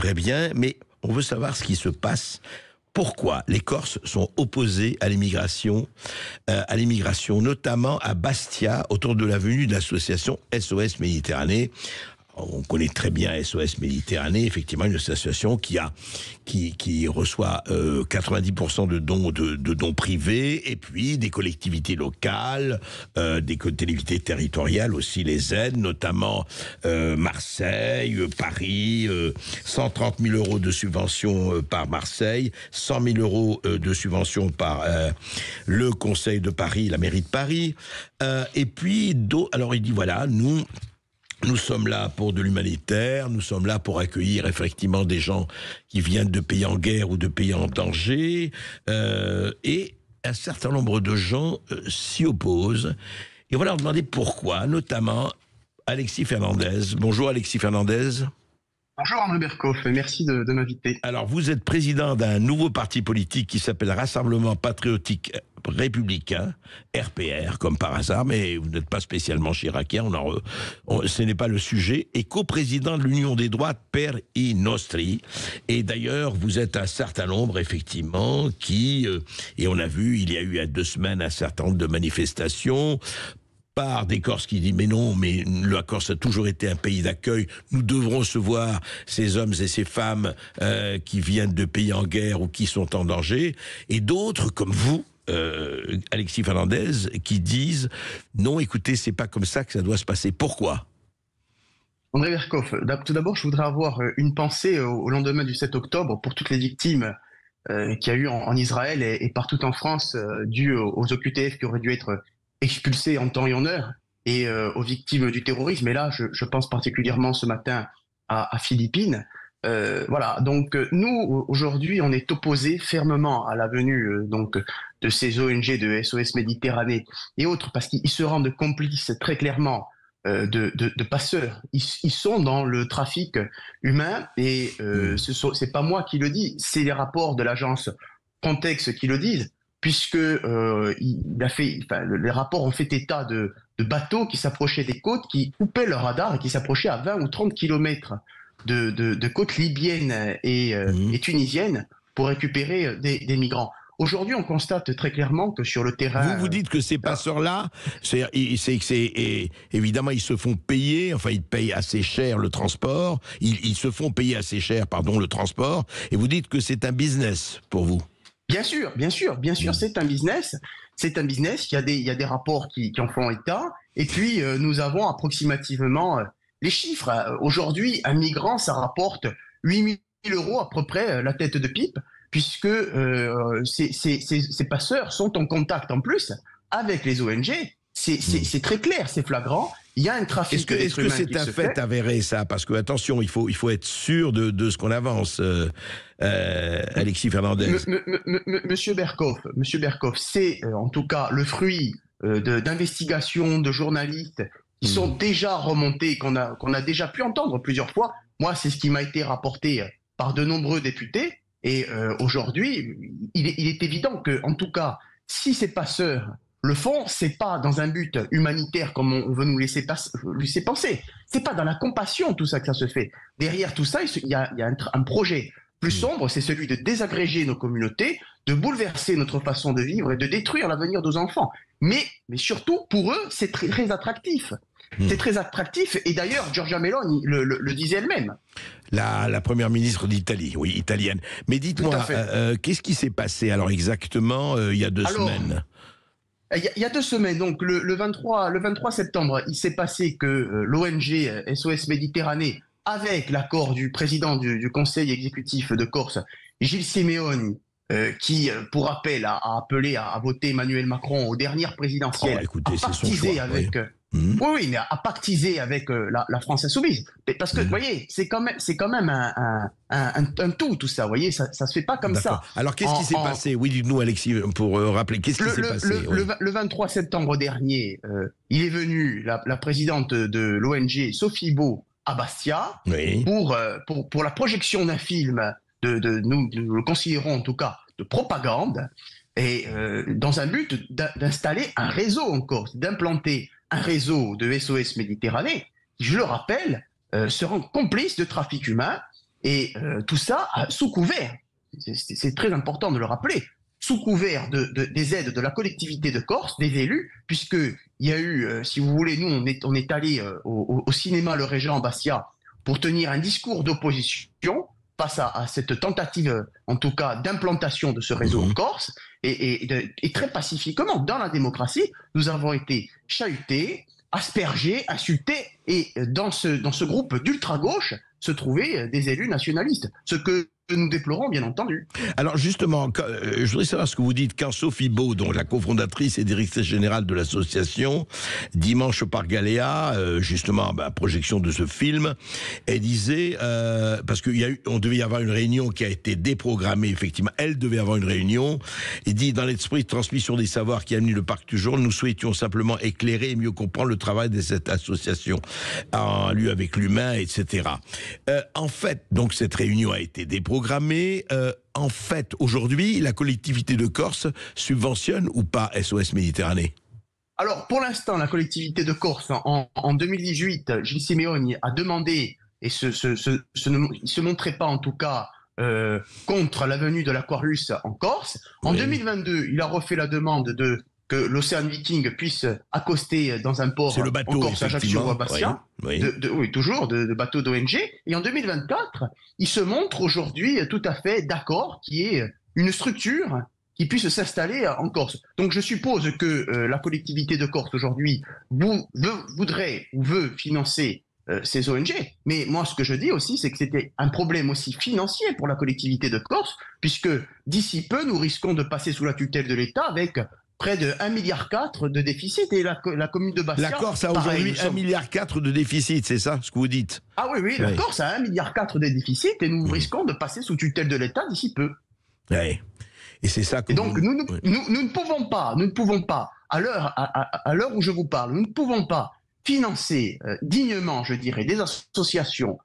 Très bien, mais on veut savoir ce qui se passe. Pourquoi les Corses sont opposés à l'immigration, notamment à Bastia, autour de l'avenue de l'association SOS Méditerranée. On connaît très bien SOS Méditerranée, effectivement une association qui reçoit 90% de dons privés, et puis des collectivités locales, des collectivités territoriales aussi les aident, notamment Marseille, Paris, 130 000 euros de subventions par Marseille, 100 000 euros de subventions par le Conseil de Paris, la mairie de Paris, et puis alors il dit voilà, nous sommes là pour de l'humanitaire, nous sommes là pour accueillir effectivement des gens qui viennent de pays en guerre ou de pays en danger, et un certain nombre de gens s'y opposent. Et voilà, on demandait pourquoi, notamment Alexis Fernandez. Bonjour Alexis Fernandez. Bonjour Arnaud Bercoff, merci de m'inviter. Alors vous êtes président d'un nouveau parti politique qui s'appelle Rassemblement Patriotique Républicain, RPR, comme par hasard, mais vous n'êtes pas spécialement chiracien, ce n'est pas le sujet, et coprésident de l'Union des droites Per i Nostri. Et d'ailleurs, vous êtes un certain nombre, effectivement, et on a vu, il y a eu il y a 2 semaines un certain nombre de manifestations, par des Corses qui disent mais non, mais la Corse a toujours été un pays d'accueil, nous devrons recevoir ces hommes et ces femmes qui viennent de pays en guerre ou qui sont en danger, et d'autres comme vous, Alexis Fernandez, qui disent non, écoutez, c'est pas comme ça que ça doit se passer. Pourquoi? André Bercoff, tout d'abord, je voudrais avoir une pensée au lendemain du 7 octobre pour toutes les victimes qu'il y a eu en Israël et partout en France, dues aux OQTF qui auraient dû être expulsés en temps et en heure, et aux victimes du terrorisme. Et là, je pense particulièrement ce matin à Philippines. Voilà, donc nous, aujourd'hui, on est opposés fermement à la venue donc de ces ONG de SOS Méditerranée et autres, parce qu'ils se rendent complices très clairement de passeurs. Ils sont dans le trafic humain, et c'est pas moi qui le dis, c'est les rapports de l'agence Frontex qui le disent, puisque les rapports ont fait état de bateaux qui s'approchaient des côtes, qui coupaient leur radar et qui s'approchaient à 20 ou 30 kilomètres de côtes libyennes et tunisiennes pour récupérer des migrants. Aujourd'hui, on constate très clairement que sur le terrain... Vous dites que ces passeurs-là, évidemment, ils se font payer, enfin, ils payent assez cher le transport, ils se font payer assez cher, pardon, le transport, et vous dites que c'est un business pour vous. Bien sûr, c'est un business. C'est un business. Il y a des rapports qui en font état. Et puis, nous avons approximativement les chiffres. Aujourd'hui, un migrant, ça rapporte 8 000 euros à peu près la tête de pipe, puisque ces passeurs sont en contact en plus avec les ONG. C'est très clair, c'est flagrant. Il y a un trafic. Est-ce que c'est un fait avéré, ça? Parce que, attention, il faut être sûr de ce qu'on avance, Alexis Fernandez. Monsieur Bercoff, c'est en tout cas le fruit d'investigations de journalistes qui sont déjà remontés, qu'on a déjà pu entendre plusieurs fois. Moi, c'est ce qui m'a été rapporté par de nombreux députés. Et aujourd'hui, il est évident que, en tout cas, si ces passeurs le font, c'est pas dans un but humanitaire comme on veut nous laisser penser. C'est pas dans la compassion tout ça que ça se fait. Derrière tout ça, il y a un projet plus sombre, c'est celui de désagréger nos communautés, de bouleverser notre façon de vivre et de détruire l'avenir de nos enfants. Mais surtout, pour eux, c'est très, très attractif. C'est très attractif, et d'ailleurs, Giorgia Meloni le disait elle-même. La première ministre d'Italie, oui, italienne. Mais dites-moi, qu'est-ce qui s'est passé alors exactement il y a 2 semaines? Il y a 2 semaines, donc le 23 septembre, il s'est passé que l'ONG SOS Méditerranée, avec l'accord du président du conseil exécutif de Corse, Gilles Simeoni, qui, pour rappel, a appelé à voter Emmanuel Macron aux dernières présidentielles, écoutez, a pactisé avec... Oui, mais a pactisé avec la France insoumise. Parce que, vous voyez, c'est quand même un tout ça, vous voyez, ça se fait pas comme ça. Alors, qu'est-ce qui s'est passé? Oui, dites-nous, Alexis, pour rappeler, qu'est-ce qui s'est passé? Le 23 septembre dernier, il est venu la présidente de l'ONG, Sophie Beau, à Bastia, pour la projection d'un film, nous le considérons en tout cas, de propagande, et dans un but d'installer un réseau en Corse, d'implanter un réseau de SOS Méditerranée, qui, je le rappelle, se rend complice de trafic humain Et tout ça sous couvert, c'est très important de le rappeler, sous couvert des aides de la collectivité de Corse, des élus, puisqu'il y a eu, si vous voulez, nous on est allé au cinéma Le Régent Bastia pour tenir un discours d'opposition face à cette tentative, en tout cas, d'implantation de ce réseau en Corse, et très pacifiquement, dans la démocratie, nous avons été chahutés, aspergés, insultés, et dans ce groupe d'ultra-gauche se trouvaient des élus nationalistes, ce que nous déplorons, bien entendu. Alors justement, je voudrais savoir ce que vous dites quand Sophie Beau, donc la cofondatrice et directrice générale de l'association, dimanche par Galéa, justement, projection de ce film, elle disait, parce qu'on devait y avoir une réunion qui a été déprogrammée, effectivement, elle devait avoir une réunion, et dit, dans l'esprit de transmission des savoirs qui anime le Parc toujours, nous souhaitions simplement éclairer et mieux comprendre le travail de cette association, en lieu avec l'humain, etc. En fait, donc cette réunion a été déprogrammée. En fait, aujourd'hui, la collectivité de Corse subventionne ou pas SOS Méditerranée? Alors, pour l'instant, la collectivité de Corse, en 2018, Gilles Simeoni a demandé, et se montrait pas en tout cas contre la venue de l'Aquarius en Corse. En 2022, il a refait la demande que l'Océan Viking puisse accoster dans un port en Corse, Ajaccio ou à Bastia, oui, toujours, de bateaux d'ONG. Et en 2024, il se montre aujourd'hui tout à fait d'accord qu'il y ait une structure qui puisse s'installer en Corse. Donc je suppose que la collectivité de Corse aujourd'hui voudrait ou veut financer ces ONG. Mais moi, ce que je dis aussi, c'est que c'était un problème aussi financier pour la collectivité de Corse, puisque d'ici peu, nous risquons de passer sous la tutelle de l'État avec près de 1,4 milliard de déficit, et la commune de Bastia... La Corse a aujourd'hui 1,4 milliard de déficit, c'est ça ce que vous dites? Ah oui, la Corse a 1,4 milliard de déficit, et nous risquons de passer sous tutelle de l'État d'ici peu. Oui. Et c'est ça que donc nous ne pouvons pas, à l'heure où je vous parle, nous ne pouvons pas financer dignement, je dirais, des associations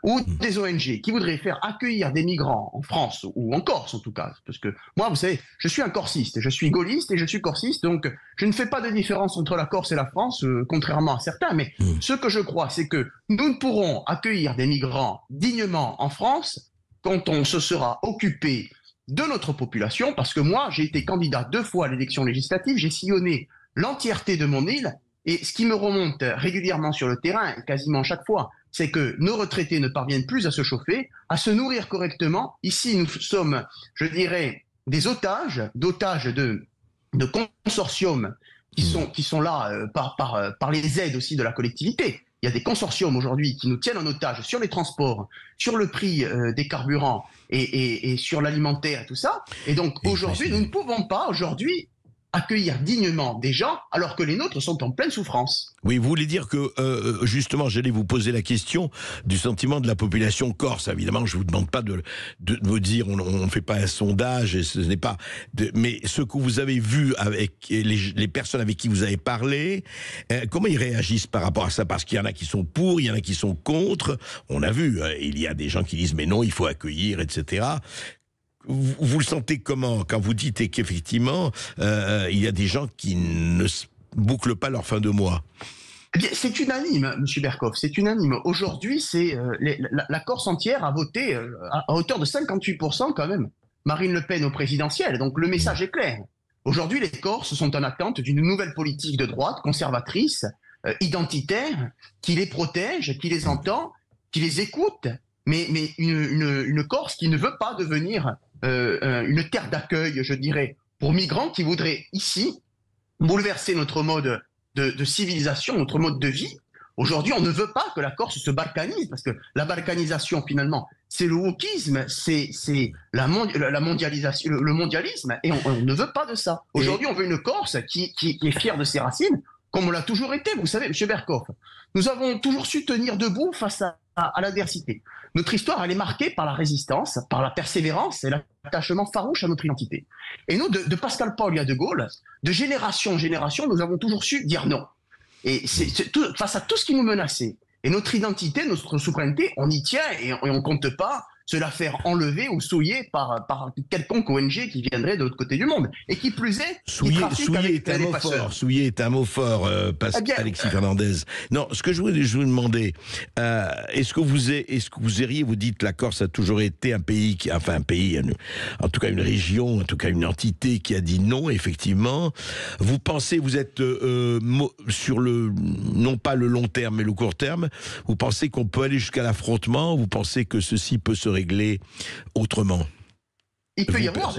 ou des ONG qui voudraient faire accueillir des migrants en France ou en Corse en tout cas, parce que moi, vous savez, je suis un corsiste, je suis gaulliste et je suis corsiste, donc je ne fais pas de différence entre la Corse et la France, contrairement à certains, mais ce que je crois, c'est que nous ne pourrons accueillir des migrants dignement en France quand on se sera occupé de notre population, parce que moi, j'ai été candidat 2 fois à l'élection législative, j'ai sillonné l'entièreté de mon île, et ce qui me remonte régulièrement sur le terrain, quasiment chaque fois, c'est que nos retraités ne parviennent plus à se chauffer, à se nourrir correctement. Ici, nous sommes, je dirais, des otages de consortiums qui sont là par les aides aussi de la collectivité. Il y a des consortiums aujourd'hui qui nous tiennent en otage sur les transports, sur le prix des carburants et sur l'alimentaire et tout ça. Et donc aujourd'hui, nous ne pouvons pas accueillir dignement des gens alors que les nôtres sont en pleine souffrance. Oui, vous voulez dire que, justement, j'allais vous poser la question du sentiment de la population corse. Évidemment, je ne vous demande pas de me dire, on ne fait pas un sondage, et ce n'est pas... mais ce que vous avez vu avec les personnes avec qui vous avez parlé, comment ils réagissent par rapport à ça? Parce qu'il y en a qui sont pour, il y en a qui sont contre. On a vu, il y a des gens qui disent, mais non, il faut accueillir, etc. Vous le sentez comment quand vous dites qu'effectivement, il y a des gens qui ne bouclent pas leur fin de mois? Eh bien, c'est unanime, M. Berkoff, c'est unanime. Aujourd'hui, la Corse entière a voté à hauteur de 58% quand même Marine Le Pen au présidentiel. Donc le message est clair. Aujourd'hui, les Corses sont en attente d'une nouvelle politique de droite, conservatrice, identitaire, qui les protège, qui les entend, qui les écoute, mais une Corse qui ne veut pas devenir une terre d'accueil, je dirais, pour migrants qui voudraient ici bouleverser notre mode de civilisation, notre mode de vie. Aujourd'hui, on ne veut pas que la Corse se balkanise, parce que la balkanisation, finalement, c'est le wokisme, c'est la mondialisation, le mondialisme, et on ne veut pas de ça. Aujourd'hui, on veut une Corse qui est fière de ses racines, comme on l'a toujours été. Vous savez, M. Berkoff, nous avons toujours su tenir debout face à l'adversité. Notre histoire, elle est marquée par la résistance, par la persévérance et l'attachement farouche à notre identité. Et nous, de Pascal Paul à De Gaulle, de génération en génération, nous avons toujours su dire non. Et face à tout ce qui nous menaçait, et notre identité, notre souveraineté, on y tient et on ne compte pas se la faire enlever ou souiller par quelconque ONG qui viendrait de l'autre côté du monde. Et qui plus est, souiller est un mot fort. Souiller est un mot fort, Alexis Fernandez. Non, ce que je voulais vous demander, est-ce que vous iriez, vous dites la Corse a toujours été un pays, en tout cas une région, en tout cas une entité qui a dit non, effectivement. Vous pensez, vous êtes sur non pas le long terme, mais le court terme, vous pensez qu'on peut aller jusqu'à l'affrontement, vous pensez que ceci peut se régler autrement? Il peut y avoir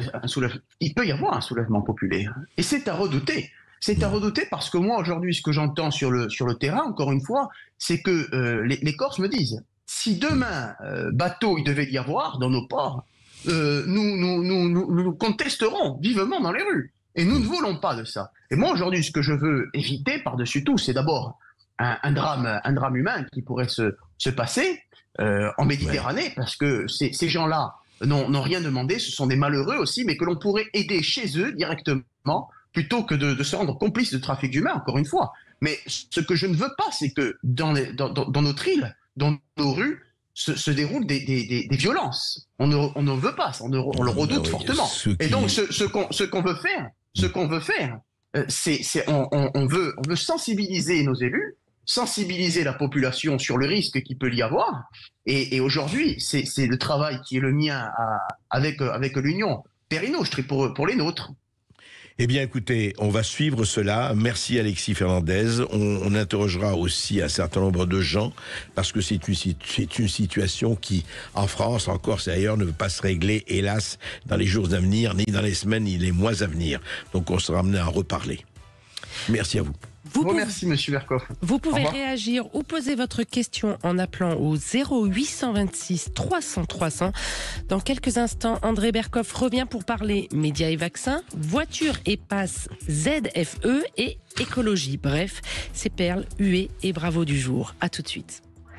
un soulèvement populaire. Et c'est à redouter. C'est à redouter parce que moi, aujourd'hui, ce que j'entends sur le terrain, encore une fois, c'est que les Corses me disent, si demain, bateau, il devait y avoir dans nos ports, nous contesterons vivement dans les rues. Et nous ne voulons pas de ça. Et moi, aujourd'hui, ce que je veux éviter par-dessus tout, c'est d'abord un drame humain qui pourrait se passer en Méditerranée, parce que ces gens-là n'ont rien demandé, ce sont des malheureux aussi, mais que l'on pourrait aider chez eux directement, plutôt que de se rendre complice de trafic d'humains, encore une fois. Mais ce que je ne veux pas, c'est que dans notre île, dans nos rues, se déroulent des violences. On ne veut pas, on le redoute fortement. Et donc, ce qu'on veut faire, on veut sensibiliser nos élus, sensibiliser la population sur le risque qu'il peut y avoir. Et aujourd'hui, c'est le travail qui est le mien avec l'Union Périnostre et pour les nôtres. Eh bien, écoutez, on va suivre cela. Merci Alexis Fernandez. On interrogera aussi un certain nombre de gens parce que c'est une situation qui, en France, en Corse et ailleurs, ne veut pas se régler, hélas, dans les jours à venir, ni dans les semaines, ni les mois à venir. Donc, on sera amené à reparler. Merci à vous. Merci, Monsieur Berkoff. Vous pouvez réagir ou poser votre question en appelant au 0826 300 300. Dans quelques instants, André Berkoff revient pour parler médias et vaccins, voitures et passes ZFE et écologie. Bref, c'est perles, huées et bravo du jour. À tout de suite.